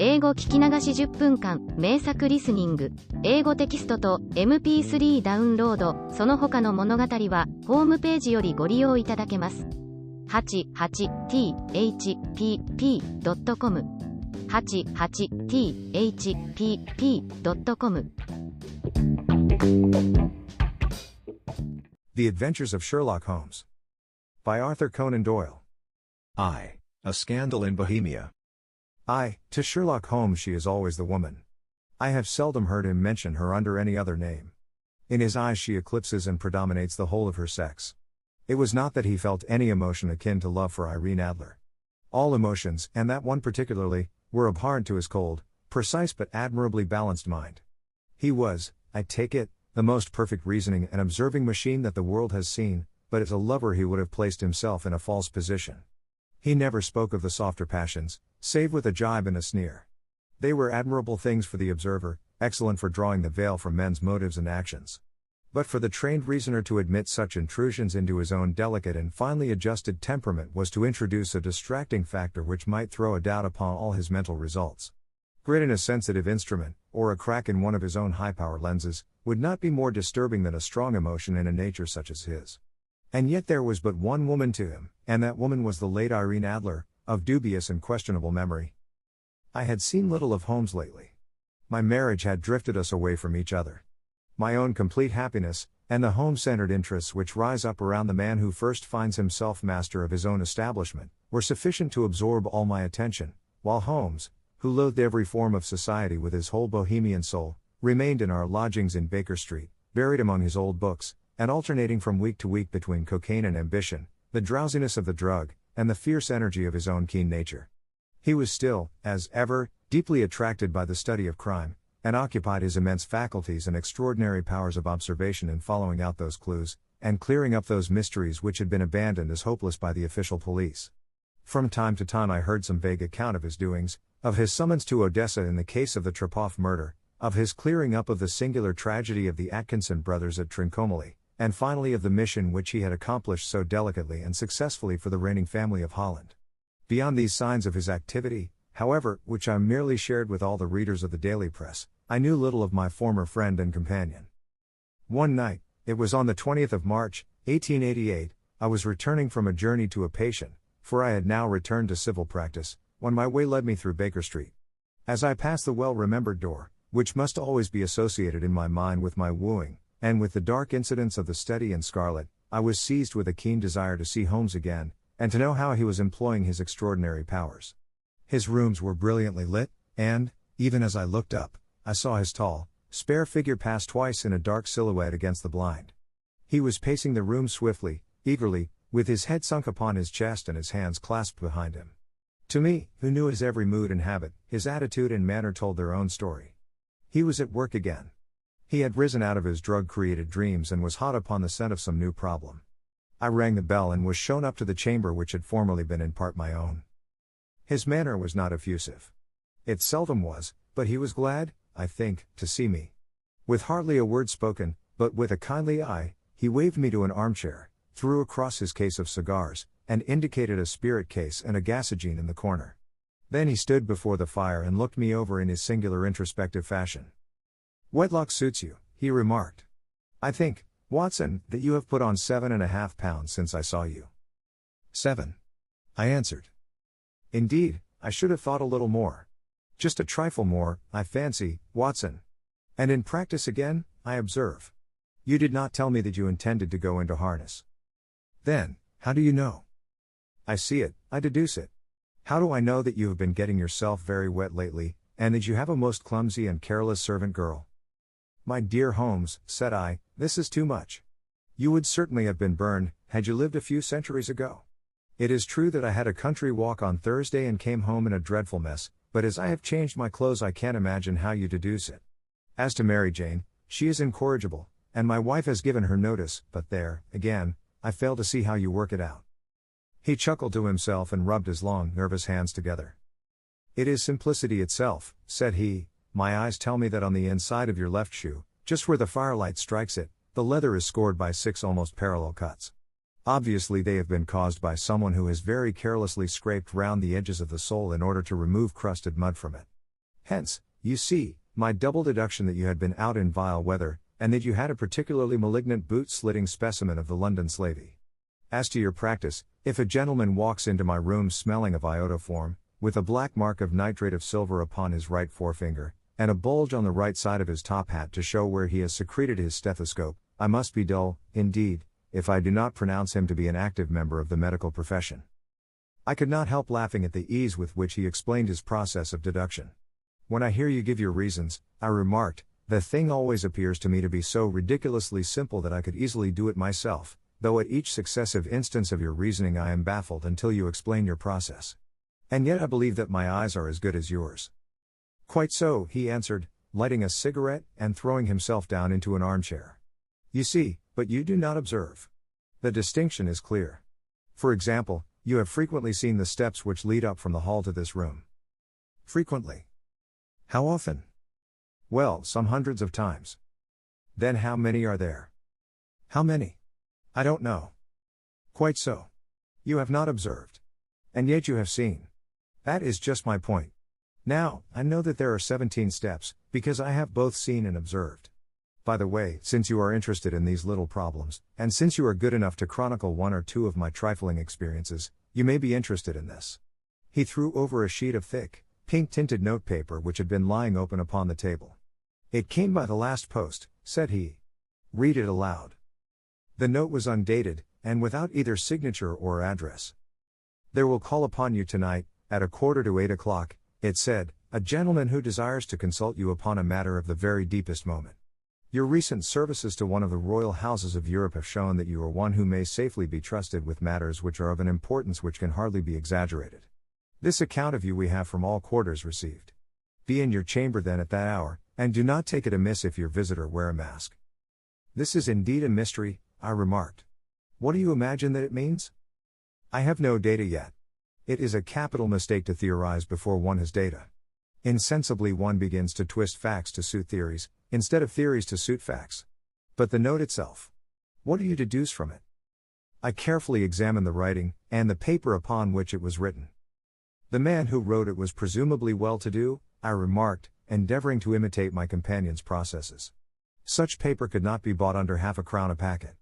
英語聞き流し10分間、名作リスニング、英語テキストと MP3 ダウンロード、その他の物語は、ホームページよりご利用いただけます。88thpp.com 88thpp.com The Adventures of Sherlock Holmes by Arthur Conan Doyle. A scandal in Bohemia. To Sherlock Holmes she is always the woman. I have seldom heard him mention her under any other name. In his eyes she eclipses and predominates the whole of her sex. It was not that he felt any emotion akin to love for Irene Adler. All emotions, and that one particularly, were abhorrent to his cold, precise but admirably balanced mind. He was, I take it, the most perfect reasoning and observing machine that the world has seen, but as a lover he would have placed himself in a false position. He never spoke of the softer passions, save with a jibe and a sneer. They were admirable things for the observer, excellent for drawing the veil from men's motives and actions. But for the trained reasoner to admit such intrusions into his own delicate and finely adjusted temperament was to introduce a distracting factor which might throw a doubt upon all his mental results. Grit in a sensitive instrument, or a crack in one of his own high-power lenses, would not be more disturbing than a strong emotion in a nature such as his. And yet there was but one woman to him, and that woman was the late Irene Adler, of dubious and questionable memory. I had seen little of Holmes lately. My marriage had drifted us away from each other. My own complete happiness, and the home-centered interests which rise up around the man who first finds himself master of his own establishment, were sufficient to absorb all my attention, while Holmes, who loathed every form of society with his whole bohemian soul, remained in our lodgings in Baker Street, buried among his old books, and alternating from week to week between cocaine and ambition, the drowsiness of the drug, and the fierce energy of his own keen nature. He was still, as ever, deeply attracted by the study of crime, and occupied his immense faculties and extraordinary powers of observation in following out those clues, and clearing up those mysteries which had been abandoned as hopeless by the official police. From time to time I heard some vague account of his doings, of his summons to Odessa in the case of the Trepoff murder, of his clearing up of the singular tragedy of the Atkinson brothers at Trincomalee, and finally of the mission which he had accomplished so delicately and successfully for the reigning family of Holland. Beyond these signs of his activity, however, which I merely shared with all the readers of the daily press, I knew little of my former friend and companion. One night, it was on the 20th of March, 1888, I was returning from a journey to a patient, for I had now returned to civil practice, when my way led me through Baker Street. As I passed the well-remembered door, which must always be associated in my mind with my wooing, and with the dark incidents of the study in scarlet, I was seized with a keen desire to see Holmes again, and to know how he was employing his extraordinary powers. His rooms were brilliantly lit, and, even as I looked up, I saw his tall, spare figure pass twice in a dark silhouette against the blind. He was pacing the room swiftly, eagerly, with his head sunk upon his chest and his hands clasped behind him. To me, who knew his every mood and habit, his attitude and manner told their own story. He was at work again. He had risen out of his drug-created dreams and was hot upon the scent of some new problem. I rang the bell and was shown up to the chamber which had formerly been in part my own. His manner was not effusive. It seldom was, but he was glad, I think, to see me. With hardly a word spoken, but with a kindly eye, he waved me to an armchair, threw across his case of cigars, and indicated a spirit case and a gasogene in the corner. Then he stood before the fire and looked me over in his singular introspective fashion. "Wedlock suits you," he remarked. "I think, Watson, that you have put on 7.5 pounds since I saw you." "7," I answered. "Indeed, I should have thought a little more. Just a trifle more, I fancy, Watson. And in practice again, I observe. You did not tell me that you intended to go into harness." "Then, how do you know?" "I see it, I deduce it. How do I know that you have been getting yourself very wet lately, and that you have a most clumsy and careless servant girl?" "My dear Holmes," said I, "this is too much. You would certainly have been burned, had you lived a few centuries ago. It is true that I had a country walk on Thursday and came home in a dreadful mess, but as I have changed my clothes I can't imagine how you deduce it. As to Mary Jane, she is incorrigible, and my wife has given her notice, but there, again, I fail to see how you work it out." He chuckled to himself and rubbed his long, nervous hands together. "It is simplicity itself," said he. "My eyes tell me that on the inside of your left shoe, just where the firelight strikes it, the leather is scored by 6 almost parallel cuts. Obviously they have been caused by someone who has very carelessly scraped round the edges of the sole in order to remove crusted mud from it. Hence, you see, my double deduction that you had been out in vile weather, and that you had a particularly malignant boot-slitting specimen of the London slavey. As to your practice, if a gentleman walks into my room smelling of iodoform, with a black mark of nitrate of silver upon his right forefinger, and a bulge on the right side of his top hat to show where he has secreted his stethoscope, I must be dull, indeed, if I do not pronounce him to be an active member of the medical profession. I could not help laughing at the ease with which he explained his process of deduction. When I hear you give your reasons, I remarked, the thing always appears to me to be so ridiculously simple that I could easily do it myself, though at each successive instance of your reasoning I am baffled until you explain your process. And yet I believe that my eyes are as good as yours. Quite so, he answered, lighting a cigarette and throwing himself down into an armchair. You see, but you do not observe. The distinction is clear. For example, you have frequently seen the steps which lead up from the hall to this room. Frequently. How often? Well, some hundreds of times. Then how many are there? How many? I don't know. Quite so. You have not observed. And yet you have seen. That is just my point. Now, I know that there are 17 steps, because I have both seen and observed. By the way, since you are interested in these little problems, and since you are good enough to chronicle one or two of my trifling experiences, you may be interested in this. He threw over a sheet of thick, pink-tinted notepaper which had been lying open upon the table. It came by the last post, said he. Read it aloud. The note was undated, and without either signature or address. There will call upon you tonight, at 7:45, it said, a gentleman who desires to consult you upon a matter of the very deepest moment. Your recent services to one of the royal houses of Europe have shown that you are one who may safely be trusted with matters which are of an importance which can hardly be exaggerated. This account of you we have from all quarters received. Be in your chamber then at that hour, and do not take it amiss if your visitor wear a mask. This is indeed a mystery, I remarked. What do you imagine that it means? I have no data yet. It is a capital mistake to theorize before one has data. Insensibly one begins to twist facts to suit theories, instead of theories to suit facts. But the note itself. What do you deduce from it? I carefully examined the writing, and the paper upon which it was written. The man who wrote it was presumably well-to-do, I remarked, endeavoring to imitate my companion's processes. Such paper could not be bought under half a crown a packet.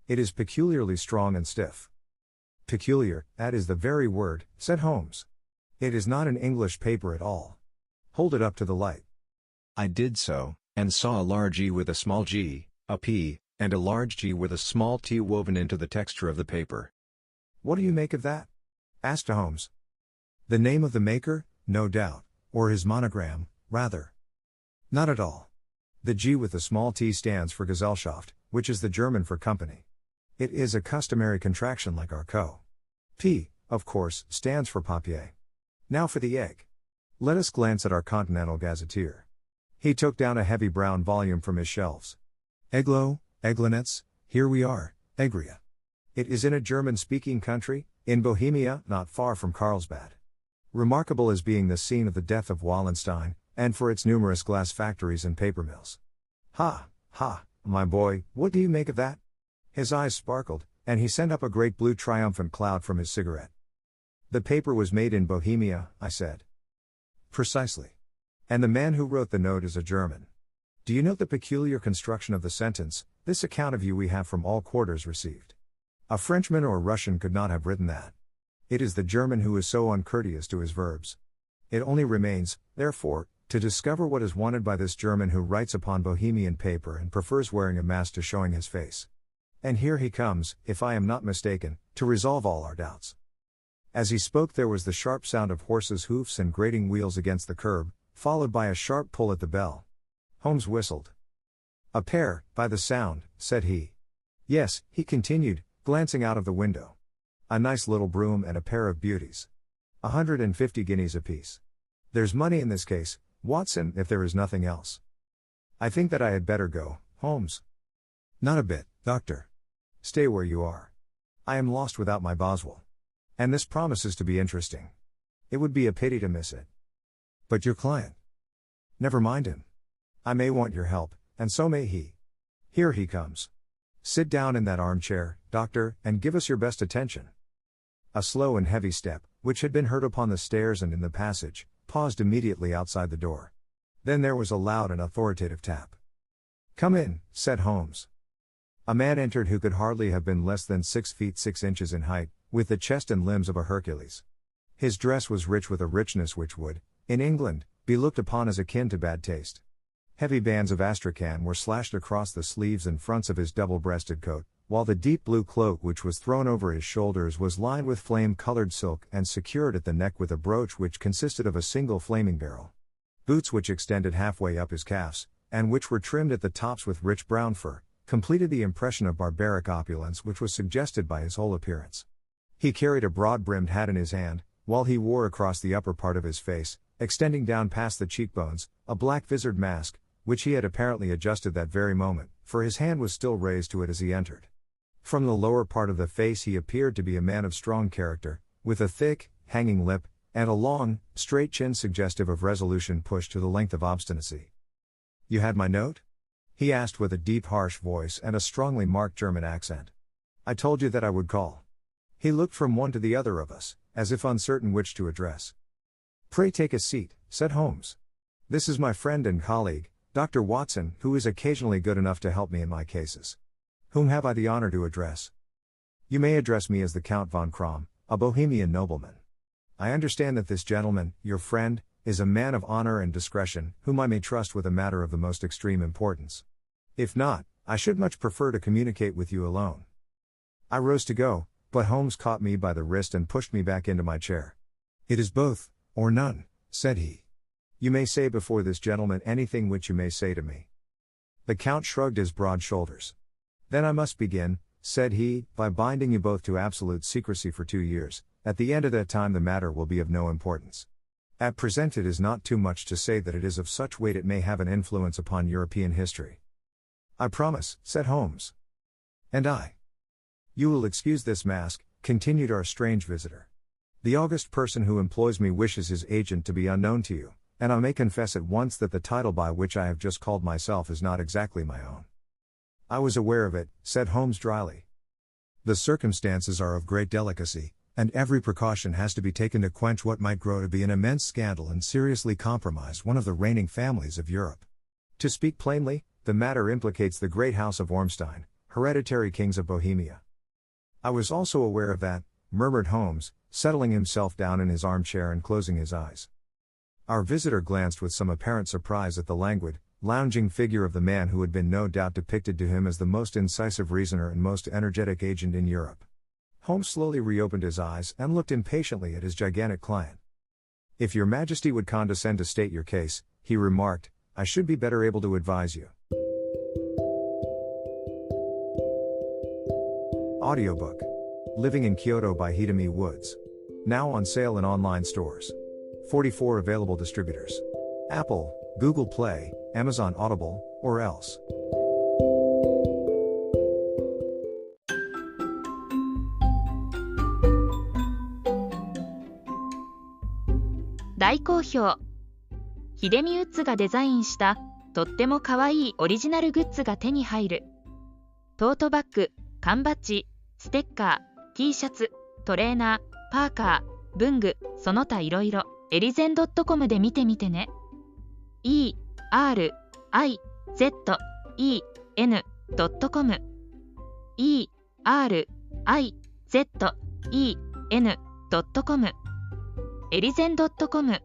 It is peculiarly strong and stiff. Peculiar, that is the very word, said Holmes. It is not an English paper at all. Hold it up to the light. I did so, and saw a large E with a small g, a P, and a large G with a small t woven into the texture of the paper. What do you make of that? Asked Holmes. The name of the maker, no doubt, or his monogram, rather. Not at all. The G with the small t stands for Gesellschaft, which is the German for company. It is a customary contraction like our co. P, of course, stands for papier. Now for the egg. Let us glance at our Continental Gazetteer. He took down a heavy brown volume from his shelves. Eglo, Eglinets, here we are, Egria. It is in a German-speaking country, in Bohemia, not far from Carlsbad. Remarkable as being the scene of the death of Wallenstein, and for its numerous glass factories and paper mills. Ha, my boy, what do you make of that? His eyes sparkled, and he sent up a great blue triumphant cloud from his cigarette. The paper was made in Bohemia, I said. Precisely. And the man who wrote the note is a German. Do you note the peculiar construction of the sentence, this account of you we have from all quarters received? A Frenchman or Russian could not have written that. It is the German who is so uncourteous to his verbs. It only remains, therefore, to discover what is wanted by this German who writes upon Bohemian paper and prefers wearing a mask to showing his face. And here he comes, if I am not mistaken, to resolve all our doubts. As he spoke there was the sharp sound of horses' hoofs and grating wheels against the curb, followed by a sharp pull at the bell. Holmes whistled. A pair, by the sound, said he. Yes, he continued, glancing out of the window. A nice little brougham and a pair of beauties. 150 guineas apiece. There's money in this case, Watson, if there is nothing else. I think that I had better go, Holmes. Not a bit, Doctor. Stay where you are. I am lost without my Boswell. And this promises to be interesting. It would be a pity to miss it. But your client? Never mind him. I may want your help, and so may he. Here he comes. Sit down in that armchair, Doctor, and give us your best attention. A slow and heavy step, which had been heard upon the stairs and in the passage, paused immediately outside the door. Then there was a loud and authoritative tap. "Come in," said Holmes. A man entered who could hardly have been less than 6 feet 6 inches in height, with the chest and limbs of a Hercules. His dress was rich with a richness which would, in England, be looked upon as akin to bad taste. Heavy bands of astrakhan were slashed across the sleeves and fronts of his double-breasted coat, while the deep blue cloak which was thrown over his shoulders was lined with flame-colored silk and secured at the neck with a brooch which consisted of a single flaming barrel. Boots which extended halfway up his calves, and which were trimmed at the tops with rich brown fur, completed the impression of barbaric opulence which was suggested by his whole appearance. He carried a broad-brimmed hat in his hand, while he wore across the upper part of his face, extending down past the cheekbones, a black visored mask, which he had apparently adjusted that very moment, for his hand was still raised to it as he entered. From the lower part of the face he appeared to be a man of strong character, with a thick, hanging lip, and a long, straight chin suggestive of resolution pushed to the length of obstinacy. "You had my note?" he asked with a deep harsh voice and a strongly marked German accent. "I told you that I would call." He looked from one to the other of us, as if uncertain which to address. "Pray take a seat," said Holmes. "This is my friend and colleague, Dr. Watson, who is occasionally good enough to help me in my cases. Whom have I the honor to address?" "You may address me as the Count von Krom, a Bohemian nobleman. I understand that this gentleman, your friend, is a man of honor and discretion, whom I may trust with a matter of the most extreme importance. If not, I should much prefer to communicate with you alone." I rose to go, but Holmes caught me by the wrist and pushed me back into my chair. "It is both, or none," said he. "You may say before this gentleman anything which you may say to me." The Count shrugged his broad shoulders. "Then I must begin," said he, "by binding you both to absolute secrecy for 2 years. At the end of that time the matter will be of no importance. At present it is not too much to say that it is of such weight it may have an influence upon European history." "I promise," said Holmes. "And I." "You will excuse this mask," continued our strange visitor. "The august person who employs me wishes his agent to be unknown to you, and I may confess at once that the title by which I have just called myself is not exactly my own." "I was aware of it," said Holmes dryly. "The circumstances are of great delicacy, and every precaution has to be taken to quench what might grow to be an immense scandal and seriously compromise one of the reigning families of Europe. To speak plainly, the matter implicates the great house of Ormstein, hereditary kings of Bohemia." "I was also aware of that," murmured Holmes, settling himself down in his armchair and closing his eyes. Our visitor glanced with some apparent surprise at the languid, lounging figure of the man who had been no doubt depicted to him as the most incisive reasoner and most energetic agent in Europe. Holmes slowly reopened his eyes and looked impatiently at his gigantic client. "If your Majesty would condescend to state your case," he remarked, "I should be better able to advise you." Audiobook. Living in Kyoto by Hidemi Woods. Now on sale in online stores. 44 available distributors. Apple, Google Play, Amazon Audible, or else. 大好評。ヒデミウッズがデザインしたとってもかわいいオリジナルグッズが手に入る。トートバッグ、缶バッジ、ステッカー、T シャツ、トレーナー、パーカー、文具、その他いろいろ、エリゼン .com で見てみてね。erizen.com erizen.com エリゼン .com。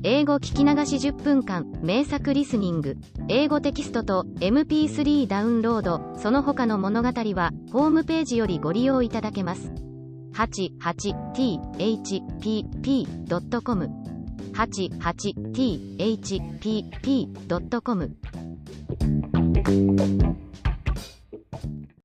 英語聞き流し10分間名作リスニング。英語テキストと MP3 ダウンロード、その他の物語はホームページよりご利用いただけます。88thpp.com 88thpp.com